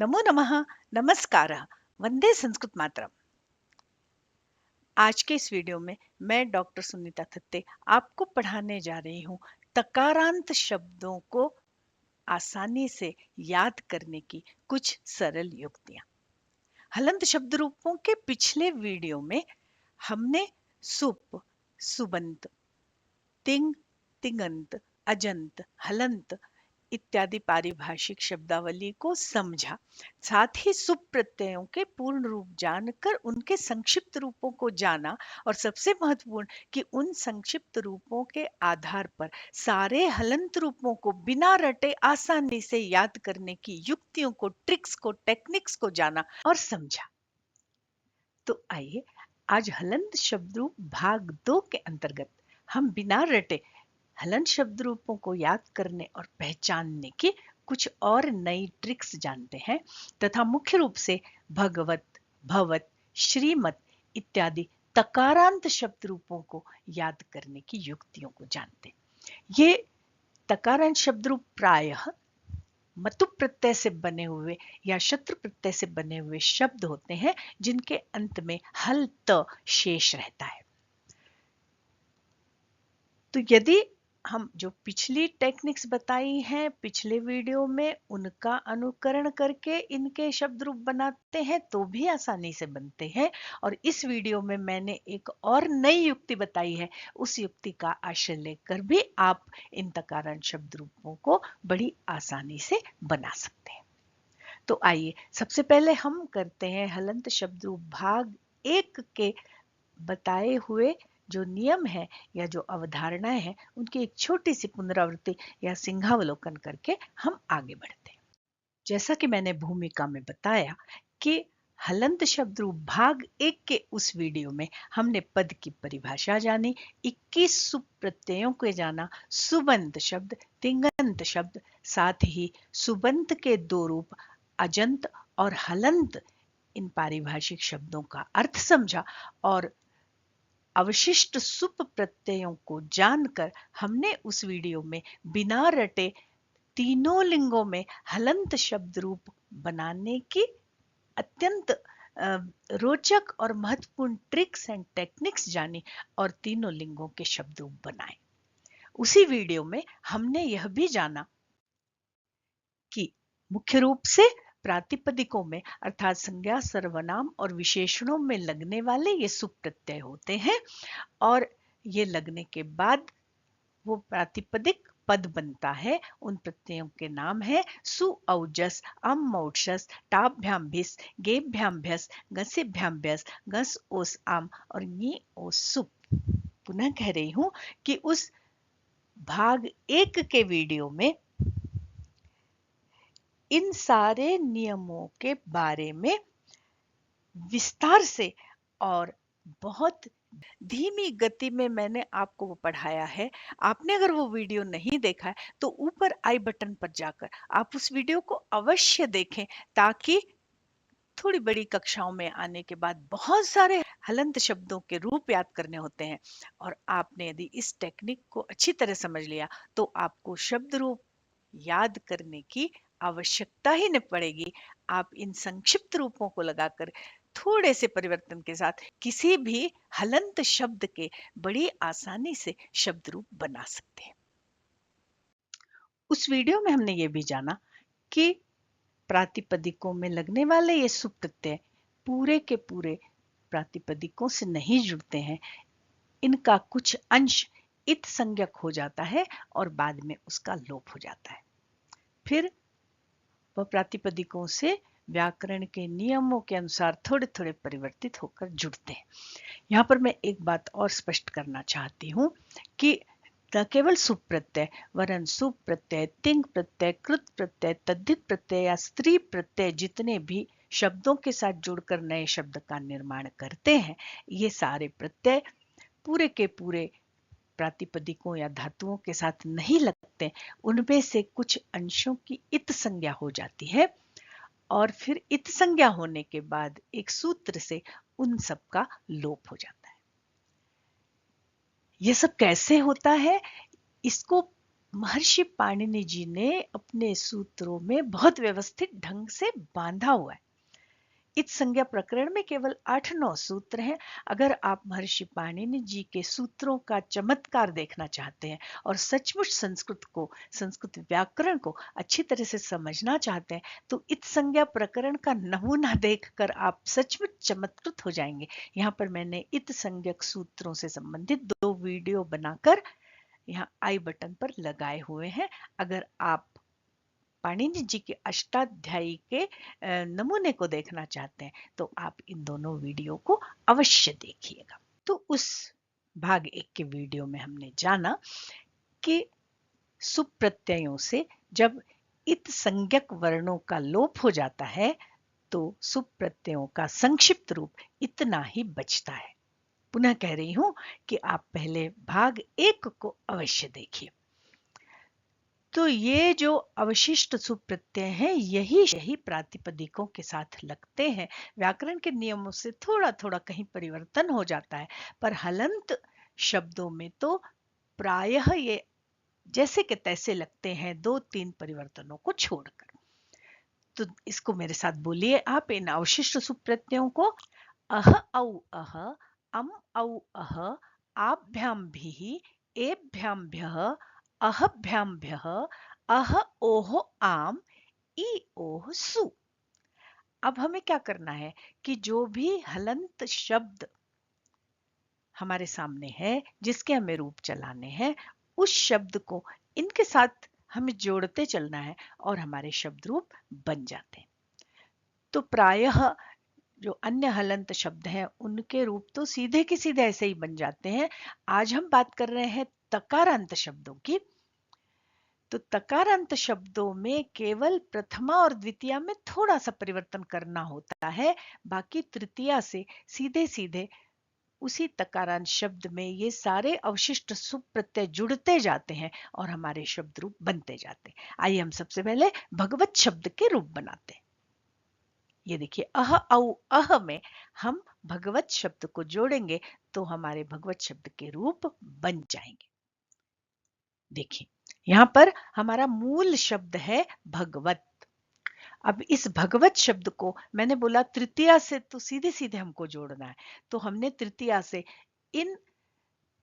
नमो नमः, नमस्कारः, वंदे संस्कृत मातरम। आज के इस वीडियो में मैं डॉक्टर सुनीता थत्ते आपको पढ़ाने जा रही हूँ तकारांत शब्दों को आसानी से याद करने की कुछ सरल युक्तियां। हलंत शब्द रूपों के पिछले वीडियो में हमने सुप, सुबंत, तिंग, तिंगंत, अजंत, हलंत इत्यादि पारिभाषिक शब्दावली को समझा। साथ ही सुप प्रत्ययों के पूर्ण रूप जानकर उनके संक्षिप्त रूपों को जाना और सबसे महत्वपूर्ण कि उन संक्षिप्त रूपों के आधार पर सारे हलंत रूपों को बिना रटे आसानी से याद करने की युक्तियों को, ट्रिक्स को, टेक्निक्स को जाना और समझा। तो आइए आज हलंत शब्द रूप भाग 2 के अंतर्गत हम बिना रटे हलन शब्द रूपों को याद करने और पहचानने की कुछ और नई ट्रिक्स जानते हैं तथा मुख्य रूप से भगवत, भवत, श्रीमत इत्यादि तकारांत शब्द रूपों को याद करने की युक्तियों को जानते हैं। ये तकारांत शब्द रूप प्रायः मतु प्रत्यय से बने हुए या शत्रु प्रत्यय से बने हुए शब्द होते हैं जिनके अंत में हल त शेष रहता है। तो यदि हम जो पिछली टेक्निक्स बताई हैं पिछले वीडियो में उनका अनुकरण करके इनके शब्द रूप बनाते हैं तो भी आसानी से बनते हैं, और इस वीडियो में मैंने एक और नई युक्ति बताई है, उस युक्ति का आश्रय लेकर भी आप इन तकारण शब्द रूपों को बड़ी आसानी से बना सकते हैं। तो आइए सबसे पहले हम करते हैं हलंत शब्द रूप भाग 1 के बताए हुए जो नियम है या जो अवधारणाएं हैं उनकी एक छोटी सी पुनरावृत्ति या सिंहावलोकन करके हम आगे बढ़ते हैं। जैसा कि मैंने भूमिका में बताया कि हलंत शब्द रूप भाग 1 के उस वीडियो में हमने पद की परिभाषा जानी, 21 सुप प्रत्ययों को जाना, सुबंत शब्द, तिंगंत शब्द, साथ ही सुबंत के दो रूप अजंत और हलंत इन पारिभाषिक शब्दों का अर्थ समझा, और अवशिष्ट सुप प्रत्ययों को जानकर हमने उस वीडियो में बिना रटे तीनों लिंगों में हलंत शब्द रूप बनाने की अत्यंत रोचक और महत्वपूर्ण ट्रिक्स एंड टेक्निक्स जानी और तीनों लिंगों के शब्द रूप बनाए। उसी वीडियो में हमने यह भी जाना कि मुख्य रूप से प्रातिपदिकों में अर्थात संज्ञा, सर्वनाम और विशेषणों में लगने वाले ये सुप प्रत्यय होते हैं, और ये लगने के बाद वो प्रातिपदिक पद बनता है। उन प्रत्ययों के नाम है सु औजस, अम मौक्षस, टाभ्याम भिस, गेभ्याम भ्यस, गसिभ्याम भ्यस, गस ओस आम और नी ओस सुप। पुनः कह रही हूं कि उस भाग 1 के वीडियो में इन सारे नियमों के बारे में विस्तार से और बहुत धीमी गति में मैंने आपको वो पढ़ाया है। आपने अगर वो वीडियो नहीं देखा है तो ऊपर आई बटन पर जाकर आप उस वीडियो को अवश्य देखें, ताकि थोड़ी बड़ी कक्षाओं में आने के बाद बहुत सारे हलंत शब्दों के रूप याद करने होते हैं, और आपने यदि इस टेक्निक को अच्छी तरह समझ लिया तो आपको शब्द रूप याद करने की आवश्यकता ही नहीं पड़ेगी। आप इन संक्षिप्त रूपों को लगाकर थोड़े से परिवर्तन के साथ किसी भी हलंत शब्द के बड़ी आसानी से शब्द रूप बना सकते हैं। उस वीडियो में हमने ये भी जाना कि प्रातिपदिकों में लगने वाले ये सुप प्रत्यय पूरे के पूरे प्रातिपदिकों से नहीं जुड़ते हैं। इनका कुछ अंश इत संज्ञक हो जाता है और बाद में उसका लोप हो जाता है। फिर वह प्रातिपदिकों से व्याकरण के नियमों के अनुसार थोड़े थोड़े परिवर्तित होकर जुड़ते हैं। यहाँ पर मैं एक बात और स्पष्ट करना चाहती हूँ कि न केवल सुप प्रत्यय वरन सुप प्रत्यय, तिंग प्रत्यय, कृत प्रत्यय, तद्धित प्रत्यय या स्त्री प्रत्यय जितने भी शब्दों के साथ जुड़कर नए शब्द का निर्माण करते हैं, ये सारे प्रत्यय पूरे के पूरे प्रातिपदिकों या धातुओं के साथ नहीं लगते। उनमें से कुछ अंशों की इत संज्ञा हो जाती है, और फिर इत संज्ञा होने के बाद एक सूत्र से उन सब का लोप हो जाता है। यह सब कैसे होता है, इसको महर्षि पाणिनि जी ने अपने सूत्रों में बहुत व्यवस्थित ढंग से बांधा हुआ है। इत संज्ञा प्रकरण में केवल 8-9 सूत्र हैं। अगर आप महर्षि पाणिनि जी के सूत्रों का चमत्कार देखना चाहते हैं और सचमुच संस्कृत व्याकरण को अच्छी तरह से समझना चाहते हैं, तो इत संज्ञा प्रकरण का नमूना देखकर आप सचमुच चमत्कृत हो जाएंगे। यहाँ पर मैंने इत संज्ञक सूत्रों से संबंधित 2 वीडियो बनाकर यहाँ आई बटन पर लगाए हुए हैं। अगर आप पाणिनि जी के अष्टाध्यायी के नमूने को देखना चाहते हैं तो आप इन दोनों वीडियो को अवश्य देखिएगा। तो उस भाग 1 के वीडियो में हमने जाना कि सुप्रत्ययों से जब इत संज्ञक वर्णों का लोप हो जाता है तो सुप्रत्ययों का संक्षिप्त रूप इतना ही बचता है। पुनः कह रही हूं कि आप पहले भाग 1 को अवश्य देखिए। तो ये जो अवशिष्ट सुप्रत्यय हैं यही प्रातिपदिकों के साथ लगते हैं। व्याकरण के नियमों से थोड़ा थोड़ा कहीं परिवर्तन हो जाता है, पर हलंत शब्दों में तो प्रायः ये जैसे के तैसे लगते हैं, 2-3 परिवर्तनों को छोड़कर। तो इसको मेरे साथ बोलिए आप, इन अवशिष्ट सुप्रत्ययों को। अह औ अह, अम औ अह, आभ्याम भी, एभ्याम भ्यः, अहभ्याम भ्यः, अह ओह आम, ई ओह सु। अब हमें क्या करना है कि जो भी हलंत शब्द हमारे सामने है, जिसके हमें रूप चलाने हैं, उस शब्द को इनके साथ हमें जोड़ते चलना है और हमारे शब्द रूप बन जाते हैं। तो प्रायः जो अन्य हलंत शब्द हैं उनके रूप तो सीधे के सीधे ऐसे ही बन जाते हैं। आज हम बात कर रहे हैं तकारांत शब्दों की। तो तकारांत शब्दों में केवल प्रथमा और द्वितीया में थोड़ा सा परिवर्तन करना होता है, बाकी तृतीया से सीधे सीधे उसी तकारांत शब्द में ये सारे अवशिष्ट सुप्रत्यय जुड़ते जाते हैं और हमारे शब्द रूप बनते जाते हैं। आइए हम सबसे पहले भगवत शब्द के रूप बनाते हैं। ये देखिए, अह औ अह में हम भगवत शब्द को जोड़ेंगे तो हमारे भगवत शब्द के रूप बन जाएंगे। देखिए, यहां पर हमारा मूल शब्द है भगवत। अब इस भगवत शब्द को मैंने बोला तृतीया से तो सीधे सीधे हमको जोड़ना है, तो हमने तृतीया से इन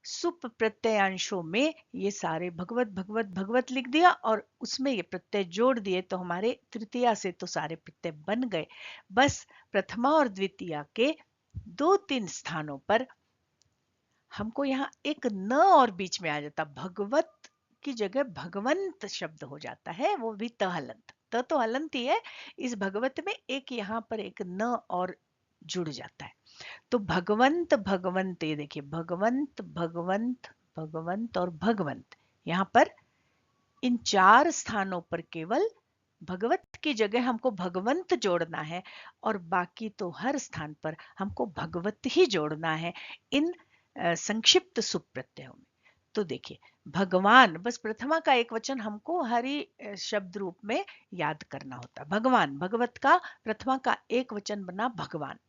सुप प्रत्ययांशों में ये सारे भगवत भगवत भगवत लिख दिया और उसमें ये प्रत्यय जोड़ दिए, तो हमारे तृतीया से तो सारे प्रत्यय बन गए। बस प्रथमा और द्वितीया के 2-3 स्थानों पर हमको यहाँ एक न और बीच में आ जाता, भगवत की जगह भगवंत शब्द हो जाता है, वो भी त हलंत। त तो हलंत ही है, इस भगवत में एक यहाँ पर एक न और जुड़ जाता है। तो भगवंत भगवंत, ये देखिए, भगवंत भगवंत भगवंत और भगवंत, यहाँ पर इन 4 स्थानों पर केवल भगवत की जगह हमको भगवंत जोड़ना है और बाकी तो हर स्थान पर हमको भगवत ही जोड़ना है इन संक्षिप्त सुप्रत्ययों में। तो देखिए, भगवान, बस प्रथमा का एक वचन हमको हरि शब्द रूप में याद करना होता है। भगवान, भगवत का प्रथमा का एक वचन बना भगवान।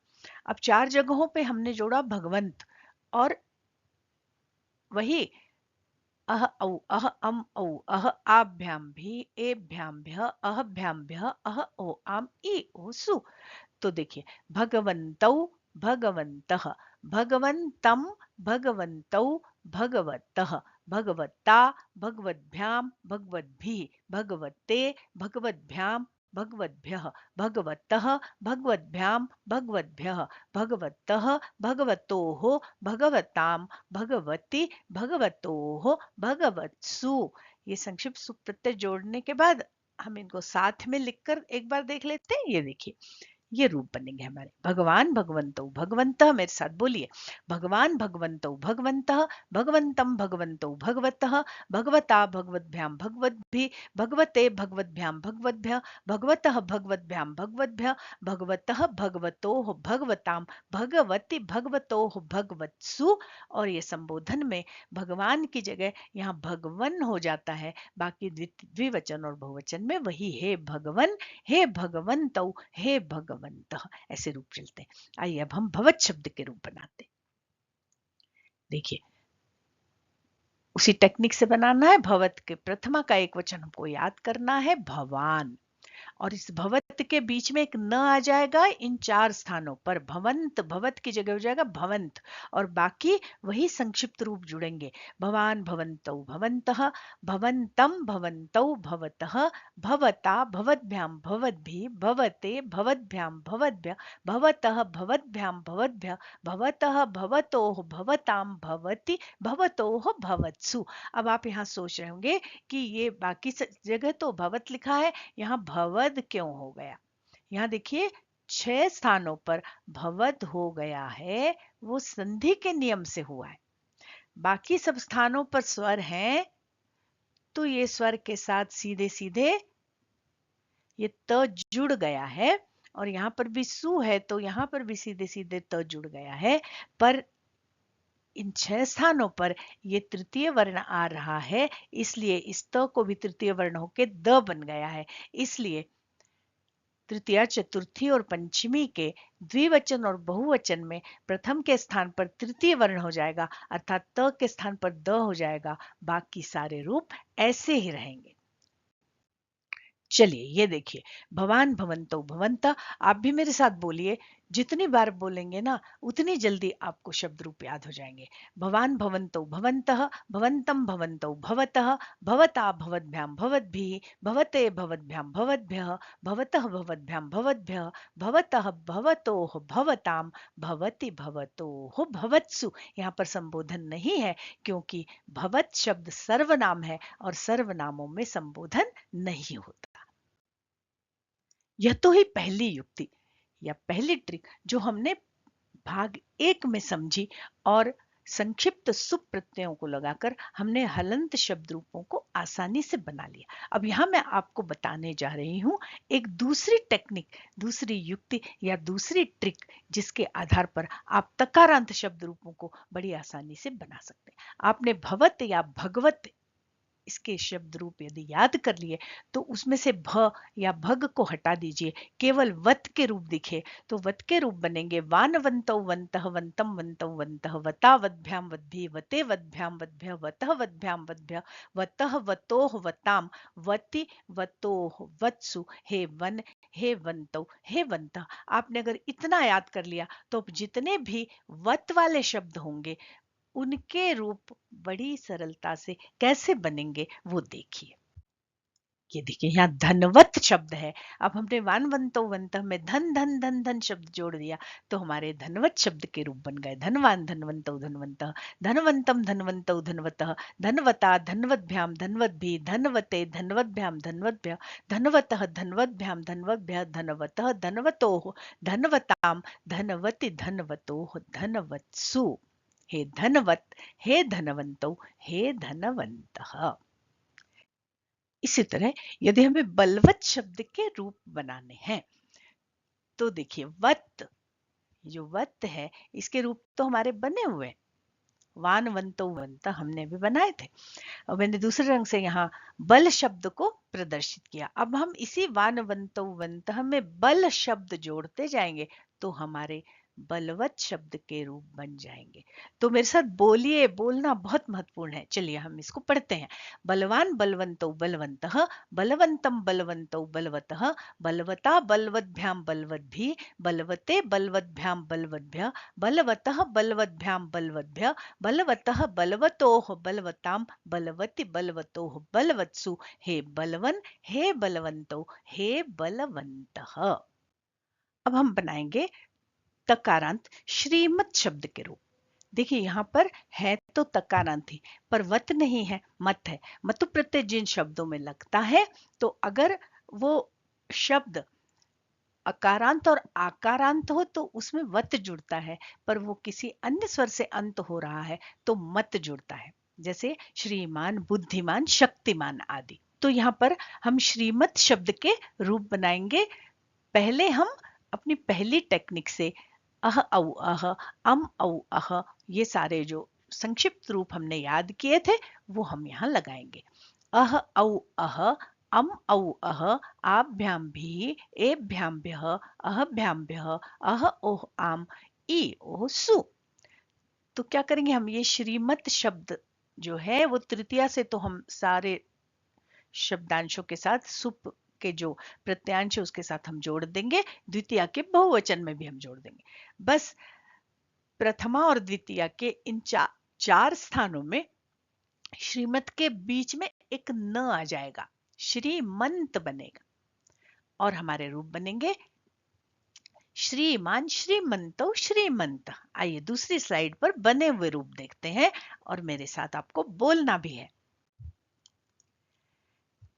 अब 4 जगहों पे हमने जोड़ा भगवंत और वही अह औ अह अम औ अह आभ्याम भी, एभ्याम भ्य, अहभ्याम भ्य, अह ओ आम, ई ओ सु। तो देखिए, भगवन्तौ भगवन्तः, भगवन्तं भगवन्तौ, भगवतः, भगवता, भगवद्भ्याम भगवद्भिः, भगवते भगवद्भ्याम भगवद्भ्यः, भगवतः भगवद्भ्याम भगवद्भ्यः, भगवतः भगवतोः, भगवतां भगवति भगवतोः, भगवत्सु। ये संक्षिप्त सुप्रत्यय जोड़ने के बाद हम इनको साथ में लिखकर एक बार देख लेते हैं। ये देखिए, ये रूप बनेंगे हमारे, भगवान भगवंतो भगवंतः, मेरे साथ बोलिए, भगवान भगवंतो भगवंतः, भगवंतं भगवंतो भगवतः, भगवता भगवद्भ्याम भगवद्भिः, भगवते भगवद्भ्याम भगवद्भ्यः, भगवतः भगवद्भ्याम भगवद्भ्यः, भगवतः भगवतोः भगवतां, भगवति भगवतोः भगवत्सु। और ये संबोधन में भगवान की जगह यहाँ भगवन हो जाता है, बाकी द्विवचन और बहुवचन में वही हे भगवन, हे भगवंतौ, हे भगवंतः, ऐसे रूप चलते हैं। आइए अब हम भवत शब्द के रूप बनाते हैं। देखिए, उसी टेक्निक से बनाना है। भवत के प्रथमा का एक वचन हमको याद करना है, भवान। और इस भवत के बीच में एक न आ जाएगा इन 4 स्थानों पर। भवंत, भवत की जगह हो जाएगा भवंत, और बाकी वही संक्षिप्त रूप जुड़ेंगे। भवान भवन्तौ भवन्तः, भवन्तं भवन्तौ भवतः, भवता भवद्भ्याम भवद्भिः, भवते भवद्भ्यां भवद्भ्यः, भवतः भवद्भ्यां भवद्भ्यः, भवतः भवतोः भवतां भवति भवतोः भवत्सु। अब आप यहाँ सोच रहे होंगे कि ये बाकी जगह तो भवत लिखा है, यहाँ भवद क्यों हो गया? यहाँ देखिए 6 स्थानों पर भवद हो गया है, वो संधि के नियम से हुआ है। बाकी सब स्थानों पर स्वर हैं, तो ये स्वर के साथ सीधे सीधे ये त जुड़ गया है, और यहाँ पर भी सु है तो यहाँ पर भी सीधे सीधे त जुड़ गया है। पर इन 6 स्थानों पर ये तृतीय वर्ण आ रहा है, इसलिए इस त को भी तृतीय वर्ण होके द बन गया है। इसलिए तृतीया, चतुर्थी और पंचमी के द्विवचन और बहुवचन में प्रथम के स्थान पर तृतीय वर्ण हो जाएगा, अर्थात त के स्थान पर द हो जाएगा। बाकी सारे रूप ऐसे ही रहेंगे। चलिए ये देखिए, भवान भवंतो भवंता। आप भी मेरे साथ बोलिए, जितनी बार बोलेंगे ना उतनी जल्दी आपको शब्द रूप याद हो जाएंगे। भवान भवंतो भवंतः, भवंतम भवंतो भवतः, भवता भवद्भ्याम भवद्भिः, भवते भवद्भ्याम भवद्भ्यः, भवतः भवद्भ्याम भवद्भ्यः, भवतः भवतोः भवताम, भवति भवतोः भवत्सु। यहाँ पर संबोधन नहीं है, क्योंकि भवत शब्द सर्वनाम है और सर्वनामों में संबोधन नहीं होता। यह तो ही पहली युक्ति या पहली ट्रिक जो हमने भाग 1 में समझी, और संक्षिप्त सुप प्रत्ययों को लगाकर हमने हलंत शब्द रूपों को आसानी से बना लिया। अब यहां मैं आपको बताने जा रही हूं एक दूसरी टेक्निक, दूसरी युक्ति या दूसरी ट्रिक, जिसके आधार पर आप तकारांत शब्द रूपों को बड़ी आसानी से बना सकते हैं। आपने भवत या भगवत इसके शब्द रूप यदि याद कर लिए, तो उसमें से भ या भग को हटा दीजिए, केवल वत के रूप दिखे तो वत के रूप बनेंगे। वानवंतौ वंतः, वंतम वंतौ वंतः, वता वद्भ्याम वद्भि, वते वद्भ्याम वद्भ्य, वतः वद्भ्याम वद्भ्य, वतः वतोः वताम, वति वतोः वत्सु। हे वन, हे वंतौ, हे वंतः। आपने अगर इतना याद कर लिया तो जितने भी वत वाले शब्द होंगे उनके रूप बड़ी सरलता से कैसे बनेंगे वो देखिए। ये देखिए यहाँ धनवत शब्द है। अब हमने वानवंतो वंत में धन धन धन धन शब्द जोड़ दिया, तो हमारे धनवत शब्द के रूप बन गए। धनवान धनवंतो धनवंत, धनवंतम धनवंतो धनवत, धनवता धनवद्भ्याम धनवद्भि, धनवते धनवद्भ्याम धनवद्भ्य, धनवतः धनवद्भ्याम धनवद्भ्य, धनवतः धनवतोः धनवताम, धनवति धनवतोः धनवत्सु। हे धनवत, हे धनवंतो, हे धनवंतः। इसी तरह यदि हमें बलवत शब्द के रूप बनाने हैं, तो देखिए वत, जो वत है इसके रूप तो हमारे बने हुए हैं। वान वंतो वंत हमने भी बनाए थे, और मैंने दूसरे रंग से यहाँ बल शब्द को प्रदर्शित किया। अब हम इसी वान वंतो वंत में बल शब्द जोड़ते जाएंगे, तो हमारे बलवत शब्द के रूप बन जाएंगे। तो मेरे साथ बोलिए, बोलना बहुत महत्वपूर्ण है। चलिए हम इसको पढ़ते हैं। बलवान बलवंतो बलवंतः, बलवंतम बलवंतो बलवतः, बलवता बलवद्भ्याम बलवद्भि, बलवते बलवद्भ्याम बलवद्भ्य, बलवतः बलवद्भ्याम बलवद्भ्य, बलवतः बलवतोः बलवताम, बलवति बलवतोः बलवत्सु। हे बलवन, हे बलवंतो, हे बलवंतः। अब हम बनाएंगे तकारांत श्रीमत शब्द के रूप। देखिए यहाँ पर है तो तकारांत ही, पर वत नहीं है, मत है। मतु प्रत्यय जिन शब्दों में लगता है, तो अगर वो शब्द अकारांत और आकारांत हो तो उसमें वत जुड़ता है, पर वो किसी अन्य स्वर से अंत हो रहा है तो मत जुड़ता है। जैसे श्रीमान, बुद्धिमान, शक्तिमान आदि। तो यहाँ पर हम श्रीमत शब्द के रूप बनाएंगे। पहले हम अपनी पहली टेक्निक से अह औ अह, अम औ अह, ये सारे जो संक्षिप्त रूप हमने याद किए थे वो हम यहाँ लगाएंगे। अह औ अह, अम औ अह, आभ्याम भी, एभ्याम भ्यः, अहभ्याम भ्यः, अह ओह आम, ई ओह सु। तो क्या करेंगे हम, ये श्रीमत शब्द जो है वो तृतीया से तो हम सारे शब्दांशों के साथ सुप के जो प्रत्यांश है उसके साथ हम जोड़ देंगे, द्वितीया के बहुवचन में भी हम जोड़ देंगे। बस प्रथमा और द्वितीया के इन चार स्थानों में श्रीमत के बीच में एक न आ जाएगा, श्रीमंत बनेगा और हमारे रूप बनेंगे श्रीमान, श्रीमंतो, श्रीमंत। आइए दूसरी स्लाइड पर बने हुए रूप देखते हैं और मेरे साथ आपको बोलना भी है।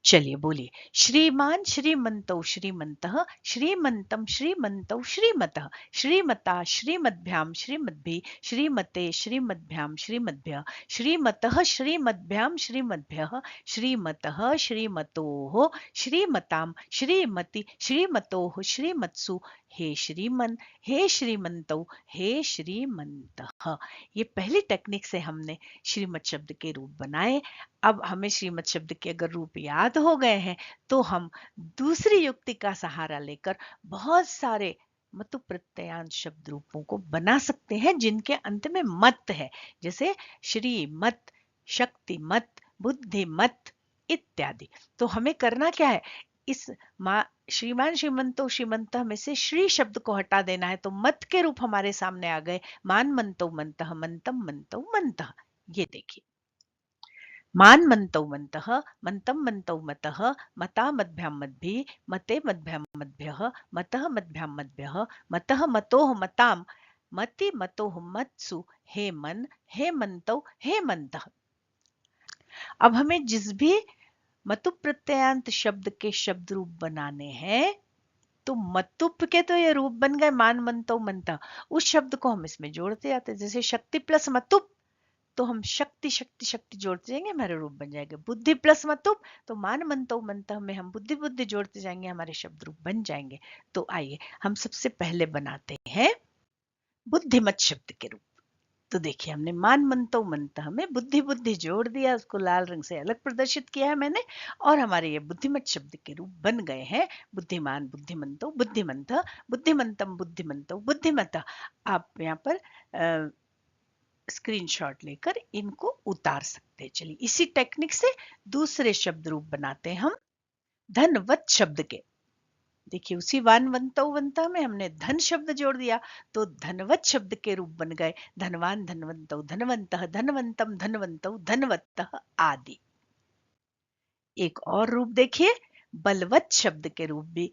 चलिए बोलिए, श्रीमान, श्रीमंतो, श्रीमंतः, श्रीमंतम, श्रीमंतो, श्रीमतः, श्रीमता, श्रीमद्भ्याम, श्रीमद्भि, श्रीमते, श्रीमद्भ्याम, श्रीमद्भ्य, श्रीमतः, श्रीमद्भ्यां, श्रीमद्भ्यः, श्रीमतः, श्रीमतोः, श्रीमताम, श्रीमति, श्रीमतोः, श्रीमत्सु, हे श्रीमन, हे श्रीमंतो, हे श्रीमंतः। ये पहली टेक्निक से हमने श्रीमत शब्द के रूप बनाए। अब हमें श्रीमत शब्द के अगर रूप याद हो गए हैं तो हम दूसरी युक्ति का सहारा लेकर बहुत सारे मतु प्रत्ययांश शब्द रूपों को बना सकते हैं जिनके अंत में मत है, जैसे श्रीमत, शक्तिमत, बुद्धिमत इत्यादि। तो हमें करना क्या है, इस श्रीमान, श्रीमंतो, श्रीमंतः में से श्री शब्द को हटा देना है, तो मत के रूप हमारे सामने आ गए, मान मंतो मंतः, मंतम मंतो मंतः। ये देखिए, मान मंतौ मंतः, मंतम मंतौ मतः, मता मद्भ्याम मद्भि, मते मद्भ्याम मद्भ्यः, मतः मद्भ्याम मद्भ्यः, मतः मतोः मताम, मति मतोः मत्सु, हे मन, हे मंतौ, हे मंतः। अब हमें जिस भी मतु प्रत्ययांत शब्द के शब्द रूप बनाने हैं, तो मतुप के तो ये रूप बन गए मान मंतौ मंतः, उस शब्द को हम इसमें जोड़ते जाते हैं। जैसे शक्ति प्लस मतुप, तो हम शक्ति शक्ति शक्ति जोड़ते जाएंगे, हमारे रूप बन जाएंगे। बुद्धि प्लस मतुप, तो मान मंतो मंतः में हम बुद्धि बुद्धि जोड़ते जाएंगे, हमारे शब्द रूप बन जाएंगे। तो आइए हम सबसे पहले बनाते हैं बुद्धिमत शब्द के रूप। तो देखिए, हमने मान मंतो मंतः में बुद्धि बुद्धि जोड़ दिया, उसको लाल रंग से अलग प्रदर्शित किया है मैंने, और हमारे ये बुद्धिमत शब्द के रूप बन गए हैं। बुद्धिमान, बुद्धिमंतो, बुद्धिमंतः, बुद्धिमंतम, बुद्धिमंतो, बुद्धिमतः। आप यहाँ पर स्क्रीनशॉट लेकर इनको उतार सकते हैं। चलिए इसी टेक्निक से दूसरे शब्द रूप बनाते हैं हम धनवत शब्द के। देखिए, उसी वानवंतो में हमने धन शब्द जोड़ दिया, तो धनवत शब्द के रूप बन गए धनवान, धनवंतो, धनवंतः, धनवंतम, धनवंतो, धनवत्तः आदि। एक और रूप देखिए, बलवत शब्द के रूप भी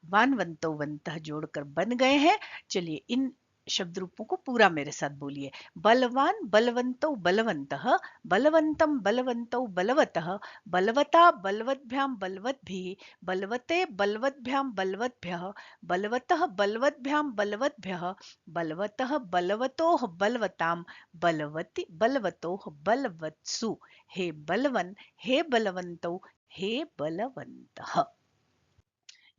वानवंतो वंतः जोड़कर बन गए हैं। चलिए इन शब्द रूपों को पूरा मेरे साथ बोलिए। बलवान, बलवंतो, बलवंतः, बलवंतम, बलवंतो, बलवतः, बलवता, बलवद्भ्याम, बलवद्भिः, बलवते, बलवद्भ्याम, बलवद्भ्यः, बलवतः, बलवद्भ्याम, बलवद्भ्यः, बलवतः, बलवतोः, बलवताम, बलवति, बलवतोः, बलवत्सु, हे बलवन, हे बलवंतो, हे बलवंतः।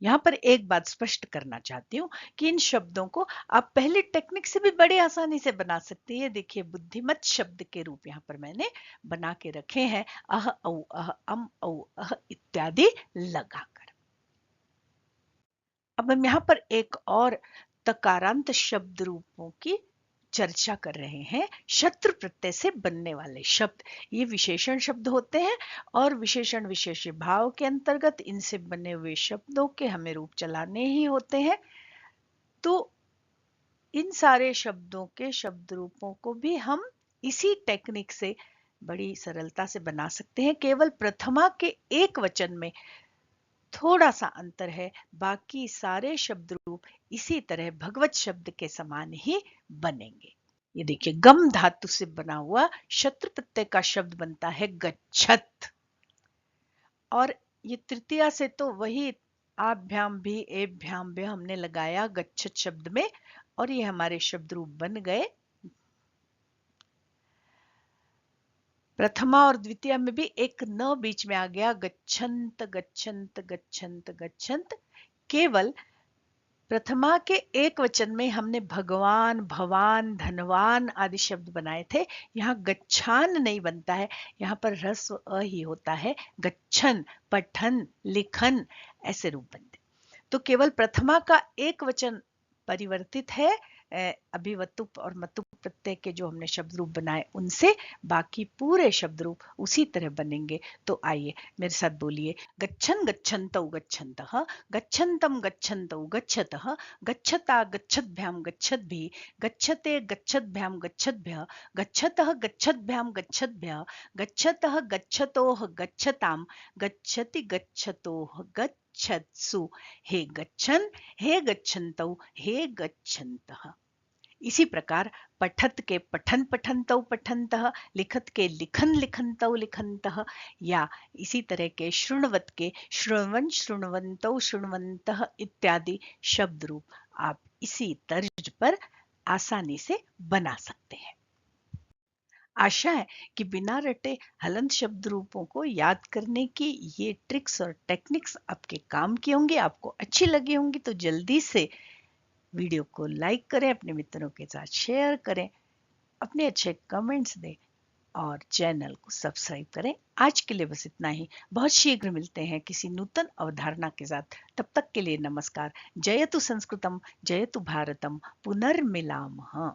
यहाँ पर एक बात स्पष्ट करना चाहती हूँ कि इन शब्दों को आप पहली टेक्निक से भी बड़ी आसानी से बना सकते हैं। देखिए, बुद्धिमत शब्द के रूप यहाँ पर मैंने बना के रखे हैं, अह औ अह अम औ अह इत्यादि लगाकर। अब हम यहाँ पर एक और तकारांत शब्द रूपों की चर्चा कर रहे हैं, शत्रु प्रत्यय से बनने वाले शब्द। ये विशेषण शब्द होते हैं और विशेषण विशेष्य भाव के अंतर्गत इनसे बने हुए शब्दों के हमें रूप चलाने ही होते हैं। तो इन सारे शब्दों के शब्द रूपों को भी हम इसी टेक्निक से बड़ी सरलता से बना सकते हैं। केवल प्रथमा के एक वचन में थोड़ा सा अंतर है, बाकी सारे शब्द रूप इसी तरह भगवत शब्द के समान ही बनेंगे। ये देखिए, गम धातु से बना हुआ शत्रु प्रत्यय का शब्द बनता है गच्छत, और ये तृतीया से तो वही आभ्याम भी एभ्याम भी हमने लगाया गच्छत शब्द में, और ये हमारे शब्द रूप बन गए। प्रथमा और द्वितीय में भी एक न बीच में आ गया, गच्छन्त गच्छन्त गच्छन्त गच्छन्त। केवल प्रथमा के एक वचन में हमने भगवान, भवान, धनवान आदि शब्द बनाए थे। यहाँ गच्छान नहीं बनता है, यहाँ पर ह्रस्व अ ही होता है। गच्छन, पठन, लिखन ऐसे रूप बनते। तो केवल प्रथमा का एक वचन परिवर्तित है, अभिवतुप और मतुप प्रत्यय के जो हमने शब्द रूप बनाए उनसे बाकी पूरे शब्द रूप उसी तरह बनेंगे। तो आइए मेरे साथ बोलिए, गच्छन् गच्छन्तौ गच्छन्तः, गच्छन्तं गच्छन्तौ गच्छतः, गच्छता गच्छद्भ्यां गच्छद्भिः, गच्छते गच्छद्भ्यां गच्छद्भ्यः, गच्छतः गच्छद्भ्यां गच्छद्भ्यः, गच्छतः गच्छतोः गच्छतां, गच्छति गच्छतोः गच्छत्सु, हे गच्छन्, हे गच्छन्तौ, हे गच्छन्तः। इसी प्रकार पठत के पठन पठन्तौ पठन्तः, लिखत के लिखन लिखन्तौ लिखन्तः, या इसी तरह के शृण्वत के शृण्वन् शृण्वन्तौ शृण्वन्तः इत्यादि शब्द रूप आप इसी तर्ज पर आसानी से बना सकते हैं। आशा है कि बिना रटे हलंत शब्द रूपों को याद करने की ये ट्रिक्स और टेक्निक्स आपके काम की होंगी, आपको अच्छी लगी होंगी। तो जल्दी से वीडियो को लाइक करें, अपने मित्रों के साथ शेयर करें, अपने अच्छे कमेंट्स दें और चैनल को सब्सक्राइब करें। आज के लिए बस इतना ही। बहुत शीघ्र मिलते हैं किसी नूतन अवधारणा के साथ। तब तक के लिए नमस्कार। जयतु संस्कृतम, जयतु भारतम, पुनर्मिलामः।